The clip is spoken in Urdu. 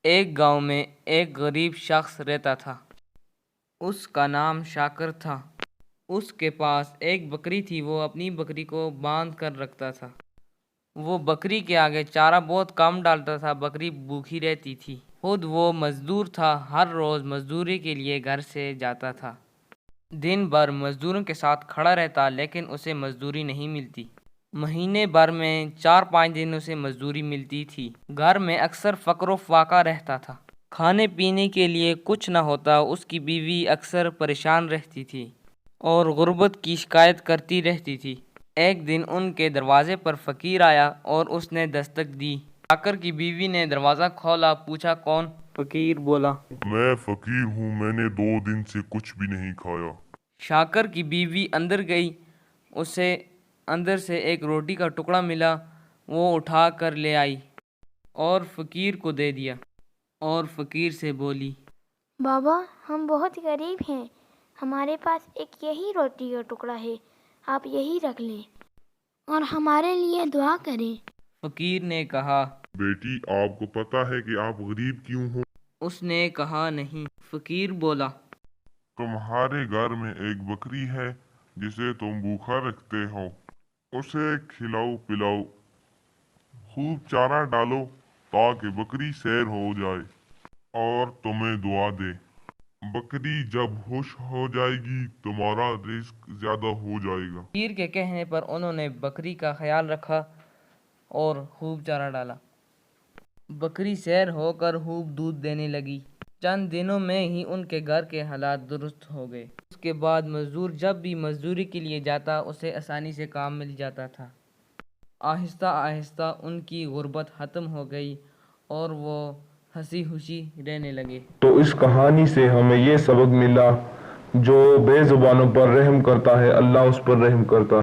ایک گاؤں میں ایک غریب شخص رہتا تھا۔ اس کا نام شاکر تھا۔ اس کے پاس ایک بکری تھی۔ وہ اپنی بکری کو باندھ کر رکھتا تھا۔ وہ بکری کے آگے چارہ بہت کم ڈالتا تھا۔ بکری بھوکی رہتی تھی۔ خود وہ مزدور تھا۔ ہر روز مزدوری کے لیے گھر سے جاتا تھا۔ دن بھر مزدوروں کے ساتھ کھڑا رہتا لیکن اسے مزدوری نہیں ملتی۔ مہینے بھر میں 4-5 دن اسے مزدوری ملتی تھی۔ گھر میں اکثر فقر و فاقہ رہتا تھا۔ کھانے پینے کے لیے کچھ نہ ہوتا۔ اس کی بیوی اکثر پریشان رہتی تھی اور غربت کی شکایت کرتی رہتی تھی۔ ایک دن ان کے دروازے پر فقیر آیا اور اس نے دستک دی۔ شاکر کی بیوی نے دروازہ کھولا۔ پوچھا کون؟ فقیر بولا میں فقیر ہوں، میں نے 2 دن سے کچھ بھی نہیں کھایا۔ شاکر کی بیوی اندر گئی۔ اسے اندر سے ایک روٹی کا ٹکڑا ملا۔ وہ اٹھا کر لے آئی اور فقیر کو دے دیا اور فقیر سے بولی، بابا ہم بہت غریب ہیں، ہمارے پاس ایک یہی روٹی کا ٹکڑا ہے، آپ یہی رکھ لیں اور ہمارے لیے دعا کریں۔ فقیر نے کہا، بیٹی آپ کو پتہ ہے کہ آپ غریب کیوں ہو؟ اس نے کہا نہیں۔ فقیر بولا، تمہارے گھر میں ایک بکری ہے جسے تم بھوکا رکھتے ہو، اسے کھلاؤ پلاؤ، خوب چارہ ڈالو تاکہ بکری سیر ہو جائے اور تمہیں دعا دے۔ بکری جب خوش ہو جائے گی تمہارا رزق زیادہ ہو جائے گا۔ فقیر کے کہنے پر انہوں نے بکری کا خیال رکھا اور خوب چارہ ڈالا۔ بکری سیر ہو کر خوب دودھ دینے لگی۔ چند دنوں میں ہی ان کے گھر کے حالات درست ہو گئے۔ اس کے بعد مزدور جب بھی مزدوری کے لیے جاتا اسے آسانی سے کام مل جاتا تھا۔ آہستہ آہستہ ان کی غربت ختم ہو گئی اور وہ ہنسی خوشی رہنے لگے۔ تو اس کہانی سے ہمیں یہ سبق ملا، جو بے زبانوں پر رحم کرتا ہے اللہ اس پر رحم کرتا ہے۔